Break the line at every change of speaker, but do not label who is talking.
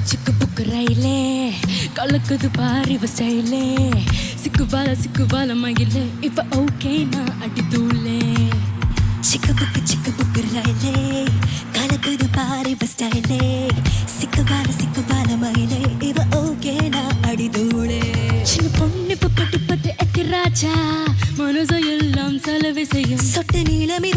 சிக்கு புக்கு ரயிலே கலக்குது பாரு இவ ஸ்டைலே சிக்குவால மகிலே இப்ப ஓகே நான் அடி தூளே
சிக்கு புக்கு ரயிலே கலக்குது பாரு இவ ஸ்டைலே சிக்குவால மகிலே இவ ஓகே நான் அடி தூளே
சின்ன பொண்ணு இப்ப பட்டு எத்தி ராஜா மனசு எல்லாம் செலவு செய்யும்
சொட்டு நீளம் இவ